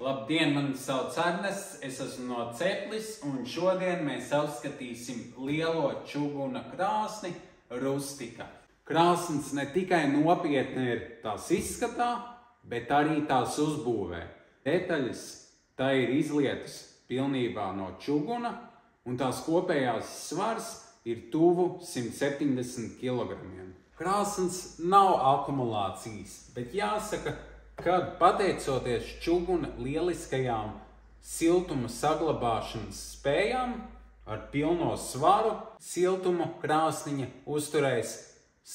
Labdien, mani sauc Arnests, es esmu no Ceplis, un šodien mēs apskatīsim lielo čuguna krāsni Rustika. Krāsns ne tikai nopietni ir tās izskatā, bet arī tās uzbūvē. Detaļas tā ir izlietas pilnībā no čuguna, un tās kopējās svars ir tuvu 170 kg. Krāsns nav akumulācijas, bet jāsaka, kad pateicoties čuguna lieliskajām siltuma saglabāšanas spējām, ar pilno svaru siltumu krāsniņa uzturēs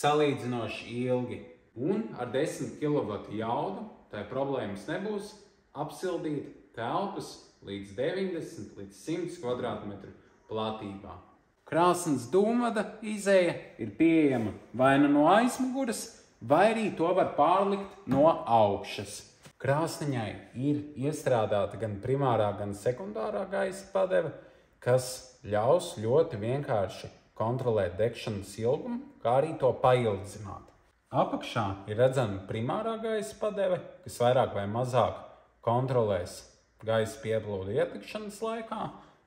salīdzinoši ilgi. Un ar 10 kW jaudu tai problēmas nebūs apsildīt telpas līdz 90 līdz 100 kvadrātmetru platībā. Krāsns dūmvada izeja ir pieejama vai nu no aizmuguras, vai arī to var pārlikt no augšas. Krāsniņai ir iestrādāta gan primārā, gan sekundārā gaisa padeve, kas ļaus ļoti vienkārši kontrolēt degšanas ilgumu, kā arī to paildzināt. Apakšā ir redzama primārā gaisa padeve, kas vairāk vai mazāk kontrolēs gaisa pieplūdu ietekšanas laikā,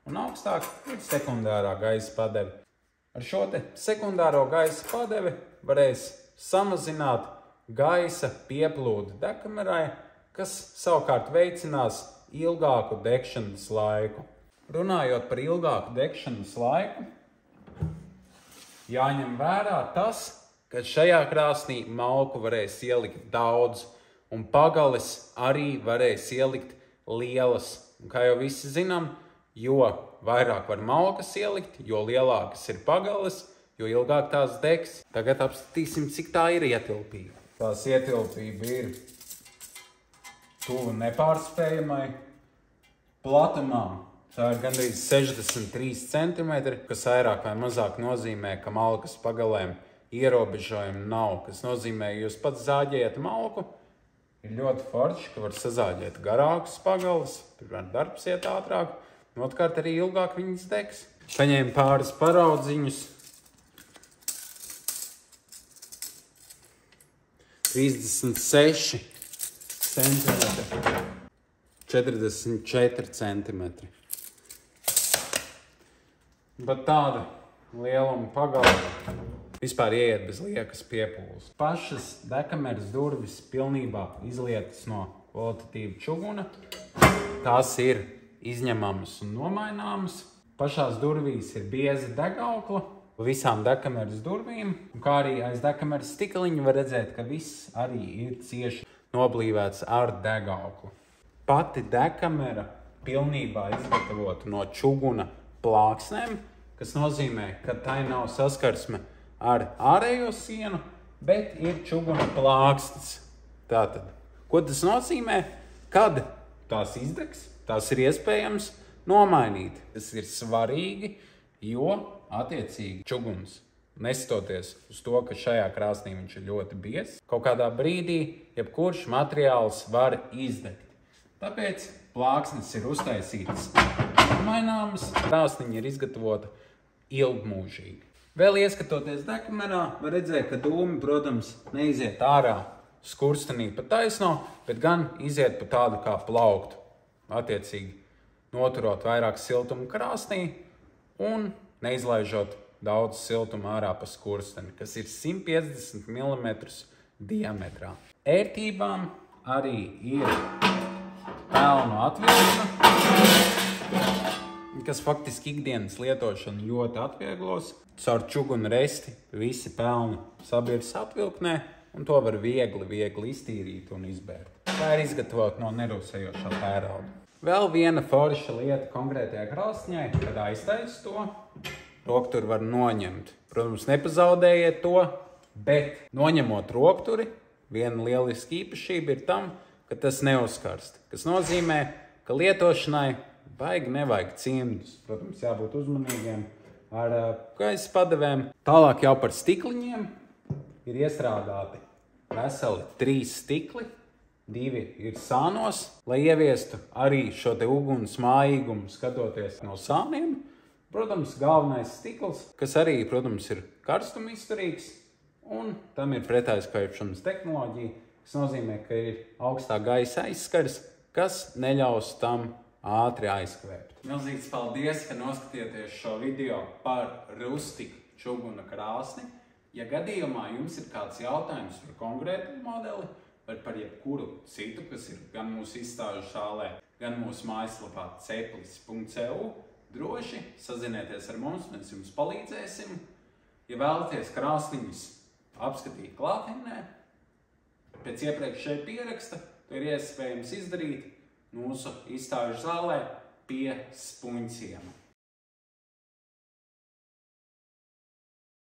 un augstāk ir sekundārā gaisa padeve. Ar šo sekundāro gaisa padevi varēs samazināt gaisa pieplūdu degkamerai, kas savukārt veicinās ilgāku degšanas laiku. Runājot par ilgāku degšanas laiku, jāņem vērā tas, ka šajā krāsnī malku varēs ielikt daudz, un pagales arī varēs ielikt lielas. Un kā jau visi zinām, jo vairāk var malkas ielikt, jo lielākas ir pagales, jo ilgāk tās degs. Tagad apskatīsim, cik tā ir ietilpība. Tās ietilpība ir tuvu nepārspējamai. Platumā tā ir gandrīz 63 cm, kas vairāk vai mazāk nozīmē, ka malkas pagalēm ierobežojumi nav. Kas nozīmē, ja jūs pats zāģējat malku, ir ļoti forši, ka var sazāģēt garākas pagales, pirmkārt darbs iet ātrāk, un otrkārt arī ilgāk viņas degs. Paņēmu pāris paraudziņus. 36 cm, 44 cm. Bet tāda lieluma pagala vispār ieiet bez liekas piepūles. Pašas degkameras durvis pilnībā izlietas no kvalitatīva čuguna. Tās ir izņemamas un nomaināmas. Pašās durvīs ir bieza degaukla visām degkameras durvīm, un kā arī aiz degkameras stikliņa var redzēt, ka viss arī ir cieši noblīvēts ar degauklu. Pati degkamera pilnībā izgatavota no čuguna plāksnēm, kas nozīmē, ka tai nav saskarsme ar ārējo sienu, bet ir čuguna plāksnes. Tātad, ko tas nozīmē? Kad tās izdegs, tās ir iespējams nomainīt. Tas ir svarīgi, jo attiecīgi čuguns, nestoties uz to, ka šajā krāsnī viņš ir ļoti biezs, kaut kādā brīdī jebkurš materiāls var izdegt. Tāpēc plāksnes ir uztaisītas maināmas, krāsniņa ir izgatavota ilgmūžīgi. Vēl ieskatoties degkamerā, var redzēt, ka dūmi, protams, neiziet ārā skurstenī pa taisno, bet gan iziet pa tādu kā plauktu, attiecīgi noturot vairāk siltuma krāsnī un neizlaižot daudz siltuma ārā pa skursteni, kas ir 150 mm diametrā. Ērtībām arī ir pelnu atvilkne, kas faktiski ikdienas lietošanu ļoti atvieglos. Caur čuguna resti visi pelni sabirs atvilknē, un to var viegli iztīrīt un izbērt. Tā ir izgatavota no nerūsējošā tērauda. Vēl viena forša lieta konkrētajā krāsniņai, kad aiztais to, rokturi var noņemt. Protams, nepazaudējiet to, bet noņemot rokturi, viena lieliska īpašība ir tam, ka tas neuzkarst. Kas nozīmē, ka lietošanai nevajag cimdus. Protams, jābūt uzmanīgiem ar gaisa padevēm. Tālāk jau par stikliņiem ir iestrādāti veseli 3 stikli. 2 ir sānos, lai ieviestu arī šo te uguns mājīgumu skatoties no sāniem. Protams, galvenais stikls, kas arī, protams, ir karstuma izturīgs, un tam ir pretaizkaišanas tehnoloģija, kas nozīmē, ka ir augstā gaisa aizskars, kas neļaus tam ātri aizkvēpt. Milzīgs paldies, ka noskatījāties šo video par rustiku čuguna krāsni. Ja gadījumā jums ir kāds jautājums par konkrētu modeli vai par jebkuru citu, kas ir gan mūsu izstāžu šālē, gan mūsu mājaslapā ceplis.eu, droši sazinieties ar mums, mēs jums palīdzēsim. Ja vēlaties krāsniņus apskatīt klātienē, pēc iepriekšēja pieraksta, to ir iespējams izdarīt mūsu izstāžu zālē pie Spunciema.